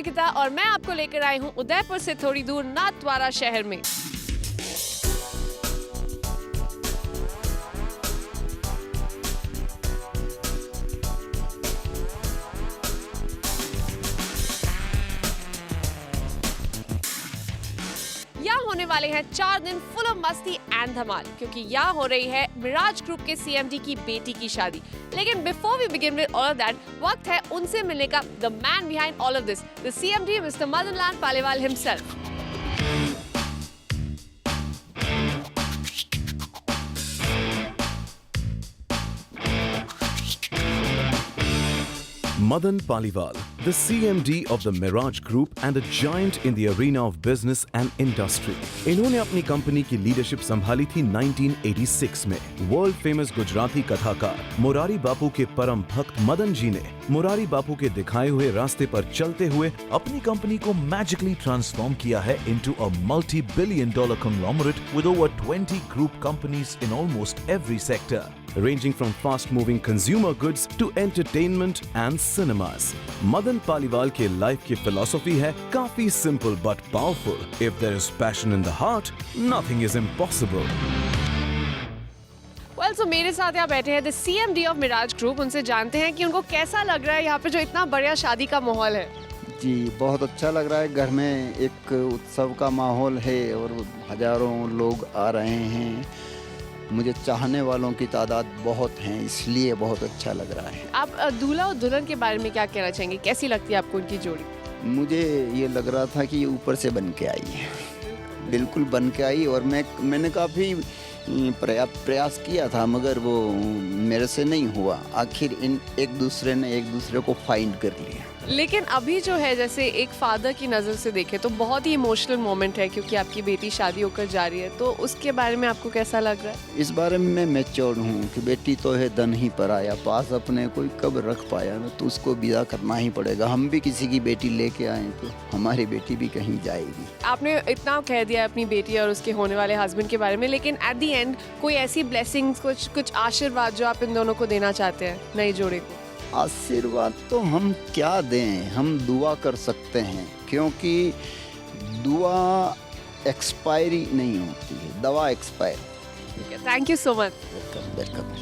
निकिता और मैं आपको लेकर आई हूँ उदयपुर से थोड़ी दूर नाथद्वारा शहर में। यहाँ होने वाले हैं 4 दिन फुल ऑफ मस्ती एंड धमाल, क्योंकि यहाँ हो रही है मिराज ग्रुप के सीएमडी की बेटी की शादी। लेकिन before we begin with all of that, वक्त है उनसे मिलने का, the man behind all of this, the CMD mister Madan Lal Paliwal himself. Madan Paliwal, the CMD of the Mirage Group and a giant in the arena of business and industry. इन्होंने अपनी company की leadership संभाली थी 1986 में। वर्ल्ड फेमस गुजराती कथाकार मुरारी बापू के परम भक्त मदन जी ने मुरारी बापू के दिखाए हुए रास्ते पर चलते हुए अपनी कंपनी को मैजिकली ट्रांसफॉर्म किया है into a multi-billion dollar conglomerate with over 20 group companies in almost every sector, ranging from fast-moving consumer goods to entertainment and cinemas. Madan Paliwal के लाइफ की फिलॉसफी है काफी simple but powerful. If there is passion in the heart, nothing is impossible. Well, so मेरे साथ यहाँ बैठे हैं the CMD of Miraj group. उनसे जानते हैं कि उनको कैसा लग रहा है यहाँ पे जो इतना बढ़िया शादी का माहौल है। जी बहुत अच्छा लग रहा है। घर में एक उत्सव का माहौल है और हजारों लोग आ रहे हैं। मुझे चाहने वालों की तादाद बहुत हैं, इसलिए बहुत अच्छा लग रहा है। आप दूल्हा और दुल्हन के बारे में क्या कहना चाहेंगे? कैसी लगती है आपको उनकी जोड़ी? मुझे ये लग रहा था कि ये ऊपर से बन के आई है, बिल्कुल बन के आई। और मैंने काफ़ी प्रयास किया था मगर वो मेरे से नहीं हुआ। आखिर इन एक दूसरे को फाइंड कर लिया। लेकिन अभी जो है, जैसे एक फादर की नज़र से देखें तो बहुत ही इमोशनल मोमेंट है, क्योंकि आपकी बेटी शादी होकर जा रही है। तो उसके बारे में आपको कैसा लग रहा है? इस बारे में मैं मैच्योर हूँ कि बेटी तो है धन ही पर आया, पास अपने कोई कब रख पाया ना, तो उसको विदा करना ही पड़ेगा। हम भी किसी की बेटी लेके आए तो हमारी बेटी भी कहीं जाएगी। आपने इतना कह दिया अपनी बेटी और उसके होने वाले हस्बैंड के बारे में, लेकिन एट द एंड कोई ऐसी ब्लेसिंग्स, कुछ आशीर्वाद जो आप इन दोनों को देना चाहते हैं नई जोड़े को? आशीर्वाद तो हम क्या दें, हम दुआ कर सकते हैं, क्योंकि दुआ एक्सपायरी नहीं होती है, दवा expire. Thank you so much. Welcome.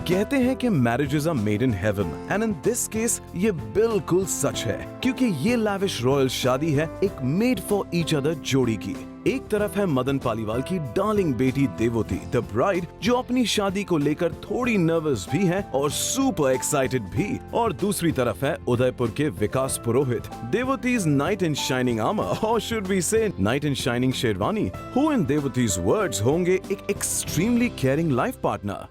कहते हैं कि marriages are made in heaven, and in this case ये बिल्कुल सच है, क्योंकि ये लैविश रॉयल शादी है एक मेड फॉर ईच अदर जोड़ी की। एक तरफ है मदन पालीवाल की डार्लिंग बेटी देवती द ब्राइड, जो अपनी शादी को लेकर थोड़ी नर्वस भी है और सुपर एक्साइटेड भी, और दूसरी तरफ है उदयपुर के विकास पुरोहित, देवतीज नाइट इन शाइनिंग आर्मर, और should we say knight in shining sherwani, who in देवतीज वर्ड्स होंगे एक एक्सट्रीमली केयरिंग लाइफ पार्टनर।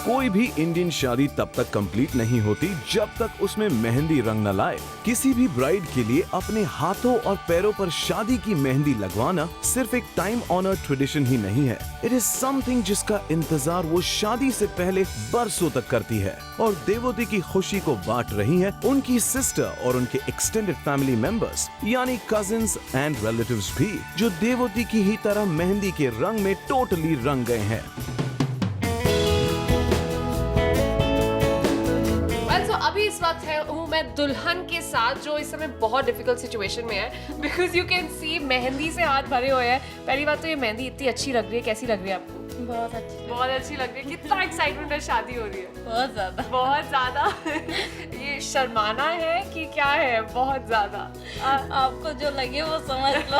कोई भी इंडियन शादी तब तक कंप्लीट नहीं होती जब तक उसमें मेहंदी रंग न लाए। किसी भी ब्राइड के लिए अपने हाथों और पैरों पर शादी की मेहंदी लगवाना सिर्फ एक टाइम ऑनर्ड ट्रेडिशन ही नहीं है, इट इज समथिंग जिसका इंतजार वो शादी से पहले बरसों तक करती है। और देवती की खुशी को बांट रही है उनकी सिस्टर और उनके एक्सटेंडेड फैमिली मेंबर्स, यानी कजिन्स एंड रिलेटिव्स भी, जो देवती की ही तरह मेहंदी के रंग में टोटली रंग गए हैं। अभी इस वक्त हूँ मैं दुल्हन के साथ, जो इस समय बहुत डिफिकल्ट सिचुएशन में है, बिकॉज यू कैन सी मेहंदी से हाथ भरे हुए हैं। पहली बात तो ये मेहंदी इतनी अच्छी लग रही है, कैसी लग रही है आपको? बहुत अच्छी लग रही है। कितना एक्साइटमेंट है, शादी हो रही है? बहुत ज़्यादा ये शर्माना है कि क्या है? बहुत ज्यादा। आपको जो लगे वो समझ लो।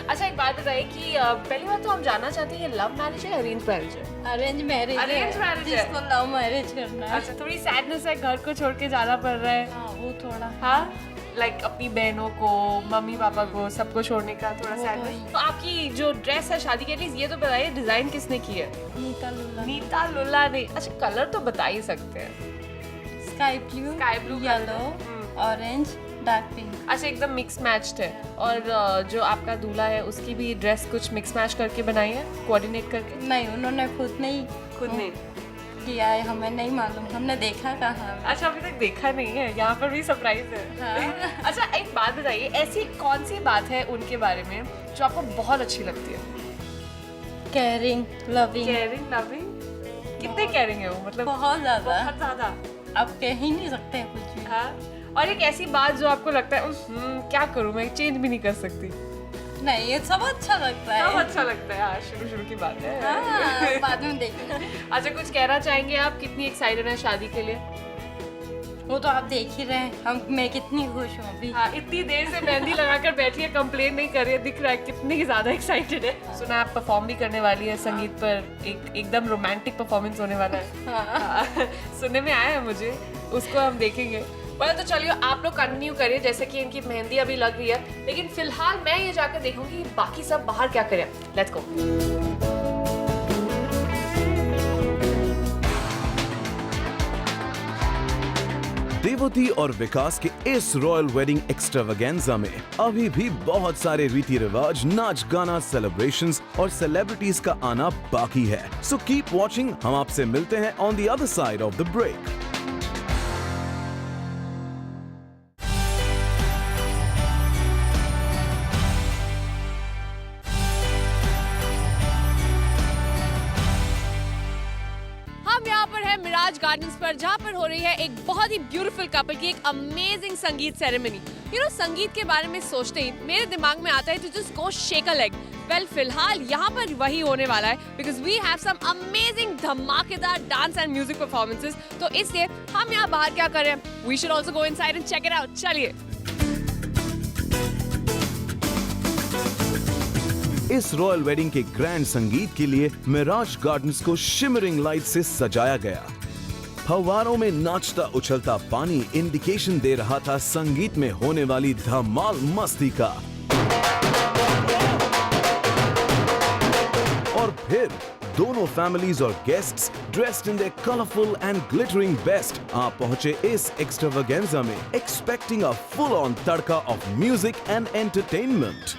अच्छा एक बात बताइए कि पहली बात तो हम जानना चाहते हैं, ये लव मैरिज है अरेंज मैरिज है? अरेंज मैरिज है, जिसको लव मैरिज करना है। अच्छा, थोड़ी सैडनेस है, घर को छोड़ के जाना पड़ रहा है? हाँ वो थोड़ा, हाँ लाइक अपनी बहनों को, मम्मी पापा को, सबको छोड़ने का थोड़ा सैडनेस। तो आपकी जो ड्रेस है शादी के लिए, ये तो बताइए डिजाइन किसने की है? नीता लुल्ला ने। अच्छा कलर तो बता ही सकते हैं। Sky blue, yellow, orange, dark pink. अच्छा एकदम मिक्स मैच्ड है। और जो आपका दूल्हा है उसकी भी ड्रेस कुछ मिक्स मैच करके बनाई है, कोऑर्डिनेट करके? नहीं, उन्होंने खुद नहीं किया है, हमें नहीं मालूम, हमने देखा कहाँ। अच्छा अभी तक देखा नहीं है, यहाँ पर भी सरप्राइज है। हाँ। अच्छा एक बात बताइए, ऐसी कौन सी बात है उनके बारे में जो आपको बहुत अच्छी लगती है? Caring, loving. कितने कैरिंग है वो, मतलब बहुत ज्यादा, बहुत ज्यादा। अब कह ही नहीं सकते हैं कुछ भी। हाँ, और एक ऐसी बात जो आपको लगता है क्या करूं मैं, चेंज भी नहीं कर सकती। नहीं, ये सब अच्छा लगता है। सब अच्छा लगता है। हाँ, शुरू की बात है। हाँ, बाद में देखेंगे। अच्छा, कुछ कहना चाहेंगे आप? कितनी एक्साइटेड है शादी के लिए? वो तो आप देख ही रहे हैं, मैं कितनी खुश हूँ अभी। हाँ, इतनी देर से मेहंदी लगाकर बैठी है, कंप्लेन नहीं कर रही है, दिख रहा है कितनी ज्यादा एक्साइटेड है। सुना आप परफॉर्म भी करने वाली है संगीत पर, एकदम रोमांटिक परफॉर्मेंस होने वाला है। हाँ। सुनने में आया है मुझे, उसको हम देखेंगे। बोला तो चलिए आप लोग कंटिन्यू करिए, जैसे कि इनकी मेहंदी अभी लग रही है, लेकिन फिलहाल मैं ये जाकर देखूंगी बाकी सब बाहर क्या करें। Let's go. देवती और विकास के इस रॉयल वेडिंग एक्स्ट्रावेगेंजा में अभी भी बहुत सारे रीति रिवाज, नाच गाना, सेलिब्रेशंस और सेलिब्रिटीज का आना बाकी है। सो कीप वॉचिंग, हम आपसे मिलते हैं on the other side of the break. Miraj gardens पर, जहाँ पर हो रही है एक बहुत ही ब्यूटीफुल कपल की एक अमेजिंग संगीत सेरेमनी। संगीत के बारे में सोचते ही मेरे दिमाग में आता है to just go shake a leg. Well, फिलहाल यहाँ पर वही होने वाला है, because we have some amazing धमाकेदार डांस एंड म्यूजिक परफॉर्मेंसेस। तो इसलिए हम यहाँ बाहर क्या कर रहे हैं, we should also go inside and check it out. चलिए। इस रॉयल वेडिंग के ग्रैंड संगीत के लिए मिराज गार्डन्स को शिमरिंग लाइट से सजाया गया। फव्वारों में नाचता उछलता पानी इंडिकेशन दे रहा था संगीत में होने वाली धमाल मस्ती का। और फिर दोनों फैमिलीज और guests dressed in their colourful and glittering best आ पहुंचे इस एक्स्ट्रावेगेंजा में, expecting a full on tadka of music and entertainment.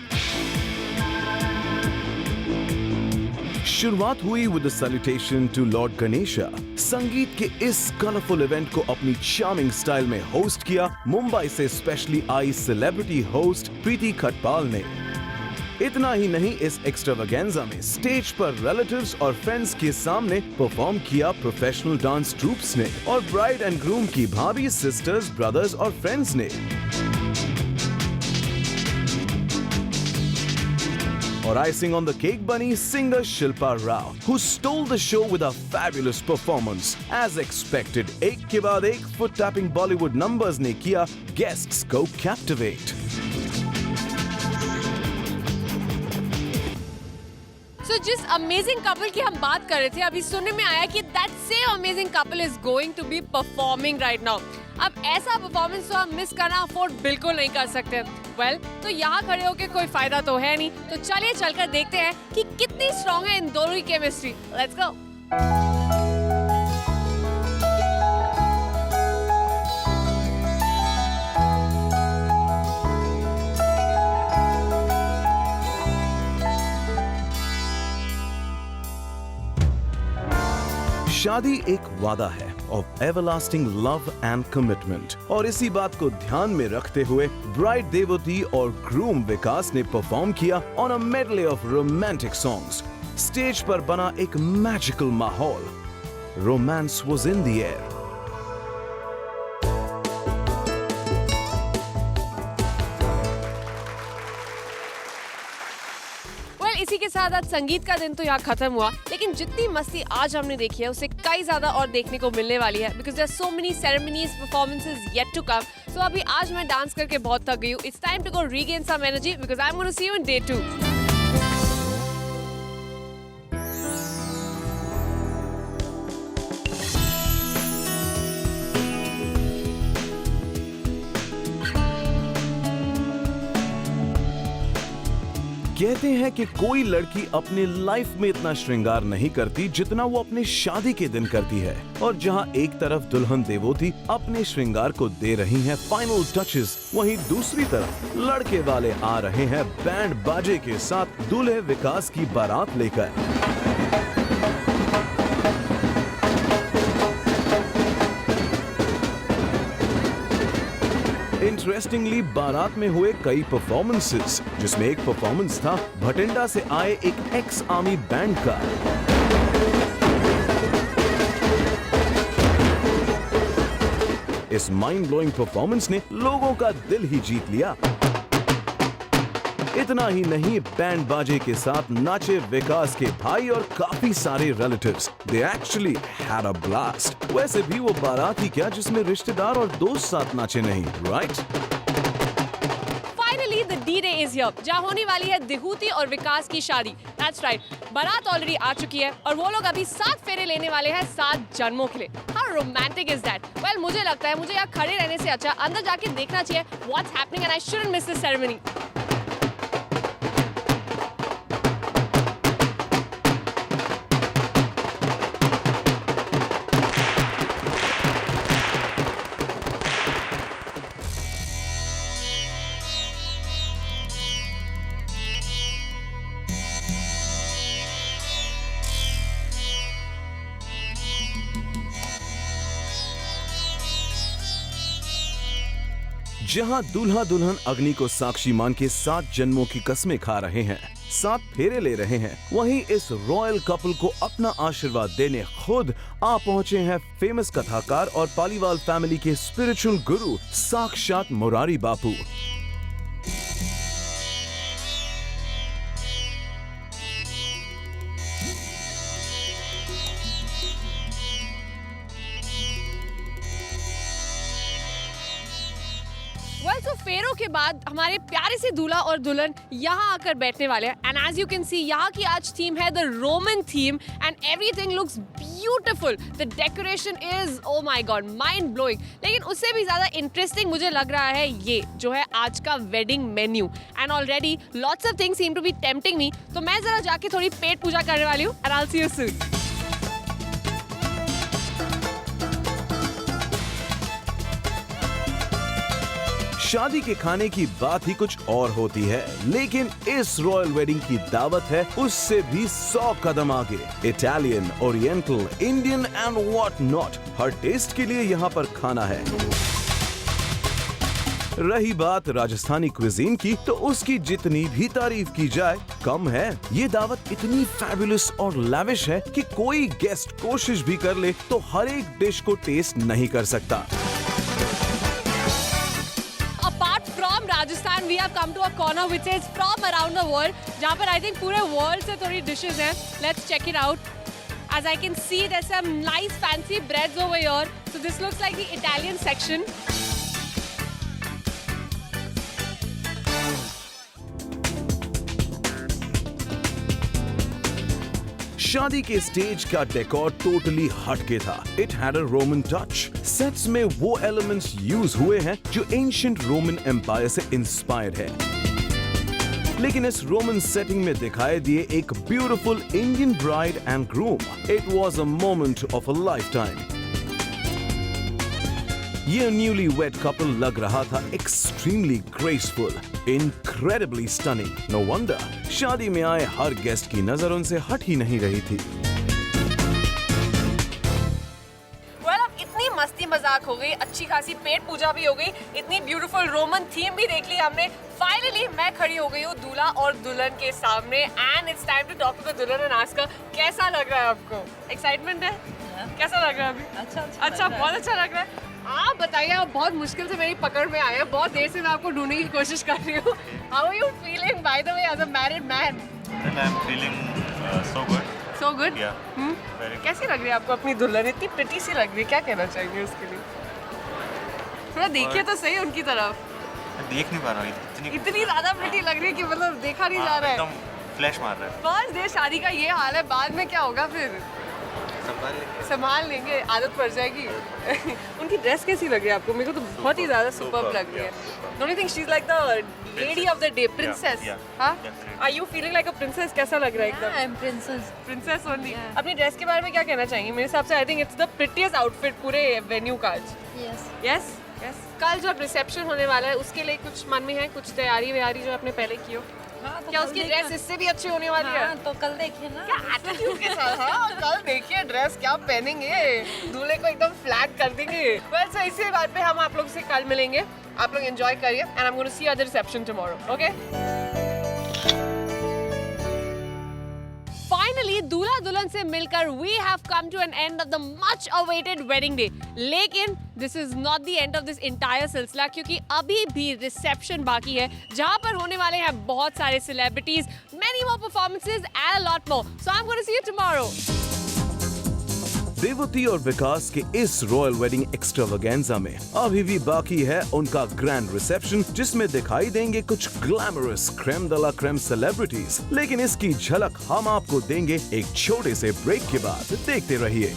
शुरुआत हुई with the salutation to lord Ganesha. Sangeet के इस कलरफुल इवेंट को अपनी चार्मिंग स्टाइल में होस्ट किया मुंबई से स्पेशली आई सेलिब्रिटी होस्ट प्रीति खटपाल ने। इतना ही नहीं, इस एक्स्ट्रावेगेंजा में स्टेज पर रिलेटिव्स और फ्रेंड्स के सामने परफॉर्म किया प्रोफेशनल डांस ट्रूप्स ने और ब्राइड एंड ग्रूम की भाभी, सिस्टर्स, ब्रदर्स और फ्रेंड्स ने। और icing on the cake bunny, singer Shilpa Rao, who stole the show with a fabulous performance. As expected, एक के बाद एक foot tapping Bollywood numbers ने किया guests को captivate. So, जिस अमेजिंग कपल की हम बात कर रहे थे, अभी सुनने में आया कि that same amazing couple is going to be performing right now. अब ऐसा परफॉर्मेंस तो हम मिस करना अफोर्ड बिल्कुल नहीं कर सकते। वेल, तो यहाँ खड़े होके कोई फायदा तो है नहीं, तो चलिए चलकर देखते हैं कि कितनी स्ट्रॉन्ग है इन दोनों की केमिस्ट्री। Let's go. शादी एक वादा है of everlasting love and commitment, और इसी बात को ध्यान में रखते हुए ब्राइड देवती और ग्रूम विकास ने परफॉर्म किया on a medley of romantic songs. Stage पर बना एक मैजिकल माहौल। Romance was in the air. इसी के साथ आज संगीत का दिन तो यहाँ खत्म हुआ, लेकिन जितनी मस्ती आज हमने देखी है उससे कई ज्यादा और देखने को मिलने वाली है, because there are so many ceremonies, performances yet to come. So अभी आज मैं डांस करके बहुत थक गई हूँ। It's time to go regain some energy, because I am gonna see you in day 2। कहते हैं कि कोई लड़की अपने लाइफ में इतना श्रृंगार नहीं करती जितना वो अपने शादी के दिन करती है। और जहां एक तरफ दुल्हन देवोती अपने श्रृंगार को दे रही हैं फाइनल टचेस, वहीं दूसरी तरफ लड़के वाले आ रहे हैं बैंड बाजे के साथ दूल्हे विकास की बारात लेकर। इंटरेस्टिंगली बारात में हुए कई परफॉर्मेंसेस, जिसमें एक परफॉर्मेंस था भटिंडा से आए एक एक्स आर्मी बैंड का। इस माइंड ब्लोइंग परफॉर्मेंस ने लोगों का दिल ही जीत लिया। इतना ही नहीं, बैंड बाजे के साथ नाचे विकास के भाई और काफी सारे relatives. They actually had a blast। वैसे भी वो बारात ही क्या जिसमें रिश्तेदार और दोस्त साथ नाचे नहीं, right? Finally, the D-Day is here, जहाँ होने वाली है दिहूती और विकास की शादी। That's right, बारात ऑलरेडी आ चुकी है और वो लोग अभी 7 फेरे लेने वाले हैं 7 जन्मों के लिए। How romantic is that? Well, मुझे लगता है मुझे यहाँ खड़े रहने से अच्छा अंदर जाके देखना चाहिए what's happening and I shouldn't miss this ceremony। जहां दूल्हा दुल्हन अग्नि को साक्षी मान के 7 जन्मों की कस्में खा रहे हैं, 7 फेरे ले रहे हैं, वहीं इस रॉयल कपल को अपना आशीर्वाद देने खुद आ पहुंचे हैं फेमस कथाकार और पालीवाल फैमिली के स्पिरिचुअल गुरु साक्षात मुरारी बापू। तो फेरों के बाद हमारे प्यारे से दूल्हा और दुल्हन यहाँ आकर बैठने वाले हैं and as you can see यहाँ की आज थीम है the Roman theme and everything looks beautiful. The decoration is oh my God mind blowing. लेकिन उससे भी ज्यादा इंटरेस्टिंग मुझे लग रहा है ये जो है आज का wedding menu and already lots of things seem to be tempting me. तो मैं जरा जाके थोड़ी पेट पूजा करने वाली हूँ and I will see you soon. शादी के खाने की बात ही कुछ और होती है, लेकिन इस रॉयल वेडिंग की दावत है उससे भी 100 कदम आगे। Italian, oriental, Indian and what not, हर टेस्ट के लिए यहाँ पर खाना है। रही बात राजस्थानी क्विजीन की, तो उसकी जितनी भी तारीफ की जाए कम है। ये दावत इतनी फैबुलस और लैविश है कि कोई गेस्ट कोशिश भी कर ले तो हर एक डिश को टेस्ट नहीं कर सकता। Rajasthan we have come to a corner which is from around the world, जहाँ पर I think पूरे world से थोड़ी dishes हैं। Let's check it out. As I can see, there's some nice fancy breads over here. So this looks like the Italian section. शादी के stage का decor totally हटके था। It had a Roman touch. Sets में वो elements use हुए हैं जो एंशिएंट रोमन एम्पायर से इंस्पायर्ड है, लेकिन इस रोमन सेटिंग में दिखाई दिए एक beautiful Indian bride and groom. It was a moment of a lifetime. ये न्यूली वेड कपल लग रहा था extremely graceful, incredibly stunning. No wonder शादी में आए हर गेस्ट की नजर उनसे हट ही नहीं रही थी। अब इतनी मस्ती मजाक हो गई, अच्छी खासी पेट पूजा भी हो गई, इतनी ब्यूटीफुल रोमन थीम भी देख ली हमने। फाइनली मैं खड़ी हो गई हूँ दूल्हा और दुल्हन के सामने and it's time to talk to the दुल्हन एंड आस्क हर कैसा लग रहा है आपको? एक्साइटमेंट है? कैसा लग रहा है अभी? अच्छा बहुत अच्छा लग रहा है। आप बताइए, आप बहुत मुश्किल से मेरी पकड़ में आए हैं, बहुत देर से मैं आपको ढूंढने की कोशिश कर रही हूँ। How are you feeling by the way as a married man? I am feeling so good. So good? कैसी लग रही है आपको अपनी दुल्हन? इतनी प्रिटी सी लग रही है, क्या कहना चाहेंगे उसके लिए? थोड़ा देखिए तो सही उनकी तरफ। देख नहीं पा रहा हूँ, इतनी ज्यादा प्रिटी लग रही है कि मतलब देखा नहीं जा रहा है। एकदम फ्लैश मार रहा है। फर्स्ट डे शादी का ये हाल है, बाद में क्या होगा फिर? संभाल लेंगे, आदत पड़ जाएगी। उनकी ड्रेस कैसी लग रही है आपको? मेरे को तो बहुत ही ज्यादा सुपर्ब लग रही है। Don't you think she's like the lady of the day, princess? हाँ? Are you feeling like a princess? कैसा लग रहा है एकदम? I'm princess. Princess only. अपनी ड्रेस के बारे में क्या कहना चाहेंगे? मेरे हिसाब से I think it's the prettiest outfit पूरे वेन्यू का आज। Yes. Yes? Yes. कल जब रिसेप्शन होने वाला है उसके लिए कुछ मन में है, कुछ तैयारी व्यारी जो आपने पहले की हो? हाँ, तो क्या उसकी ड्रेस इससे भी अच्छी होने वाली है? हाँ, तो कल देखिए ना। क्या एटीट्यूड के साथ? हाँ, कल देखिए ड्रेस क्या पहनेंगे, दूल्हे को एकदम फ्लैट कर देंगे। वेल सो इसी बात पे हम आप लोग से कल मिलेंगे। आप लोग एंजॉय करिए and I am going to see you at the reception tomorrow, okay? Finally, दूल्हा दुल्हन से मिलकर we have come to an end of the much awaited wedding day. लेकिन this is not the end of this entire सिलसिला, क्योंकि अभी भी reception बाकी है जहां पर होने वाले हैं बहुत सारे celebrities, many more performances and a lot more. So I'm going to see you tomorrow. Devti और विकास के इस रॉयल वेडिंग एक्स्ट्रावेगेंजा में अभी भी बाकी है उनका ग्रैंड रिसेप्शन, जिसमें दिखाई देंगे कुछ glamorous crème de la crème celebrities. लेकिन इसकी झलक हम आपको देंगे एक छोटे से ब्रेक के बाद। देखते रहिए।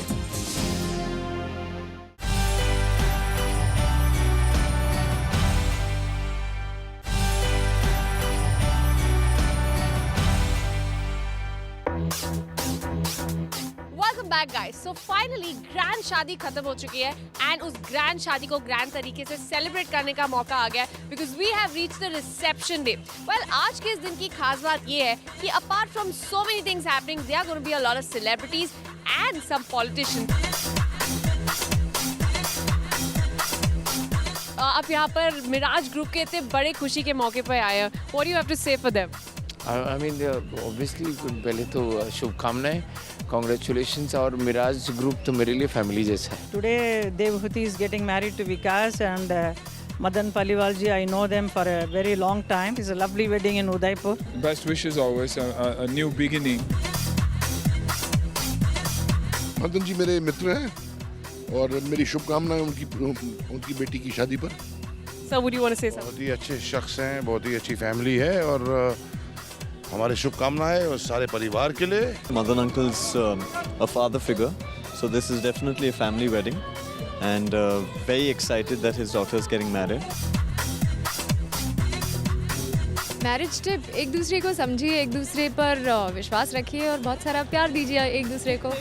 Welcome back guys. So finally grand शादी खत्म हो चुकी है एंड उस ग्रैंड शादी को ग्रैंड तरीके से सेलिब्रेट करने का मौका आ गया because we have reached the reception day. Well आज के इस दिन की खास बात ये है कि apart from so many things happening there are going to be a lot of celebrities and some politicians. आप यहाँ पर मिराज ग्रुप के इतने बड़े खुशी के मौके पर आए हैं। What do you have to say for them? I mean obviously पहले तो शुभकामनाएं, कॉन्ग्रेचुलेशंस। और मिराज ग्रुप तो मेरे लिए फैमिली जैसा है। Today, Devhuti is getting married to Vikas and Madan Paliwalji. I know them for a very long time. It's a lovely wedding in Udaipur. Best wishes always, a new beginning. Madan ji मेरे मित्र हैं और मेरी शुभकामनाएं उनकी बेटी की शादी पर। So would you want to say something? बहुत ही अच्छे शख्स हैं, बहुत ही अच्छी फैमिली है और हमारी शुभकामनाएं और सारे परिवार के लिए। Madan uncle's a father figure, so this is definitely a family wedding, and very excited that his daughter is getting married. Marriage tip: एक दूसरे को समझिए, एक दूसरे पर विश्वास रखिए और बहुत सारा प्यार दीजिए एक दूसरे को।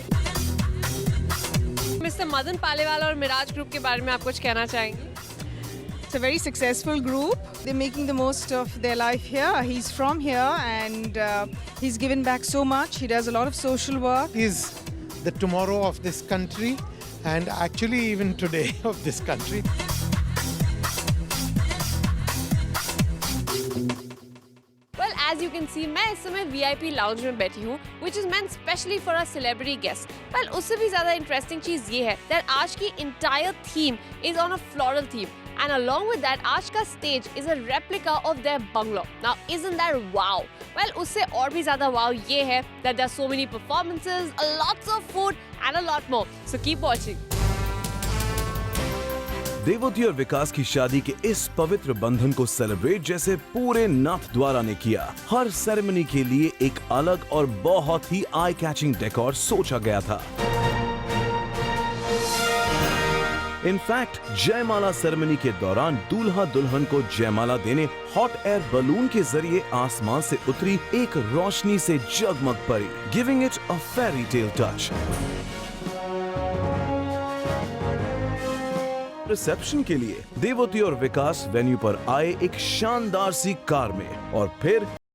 मिस्टर मदन पालेवाल और मिराज ग्रुप के बारे में आप कुछ कहना चाहेंगे? It's a very successful group. They're making the most of their life here. He's from here and he's given back so much. He does a lot of social work. He's the tomorrow of this country and actually even today of this country. Well, as you can see, मैं इस समय VIP lounge में बैठी हूँ, which is meant specially for our celebrity guests. Well, उससे भी ज़्यादा interesting चीज़ ये है that आज की entire theme is on a floral theme. And along with that, आज का stage is a replica of their bungalow. Now, isn't that wow? Well, उससे और भी ज़्यादा wow ये है that there are so many performances, lots of food, and a lot more. So keep watching. Devti और विकास की शादी के इस पवित्र बंधन को सेलिब्रेट जैसे पूरे नाथ द्वारा ने किया। हर सेरेमनी के लिए एक अलग और बहुत ही आई कैचिंग डेकोर सोचा गया था। इनफैक्ट जयमाला सेरेमनी के दौरान दूल्हा दुल्हन को जयमाला देने हॉट एयर बलून के जरिए आसमान से उतरी एक रोशनी से जगमग परी, giving it a fairy tale touch. Reception के लिए देवती और विकास वेन्यू पर आए एक शानदार सी कार में और फिर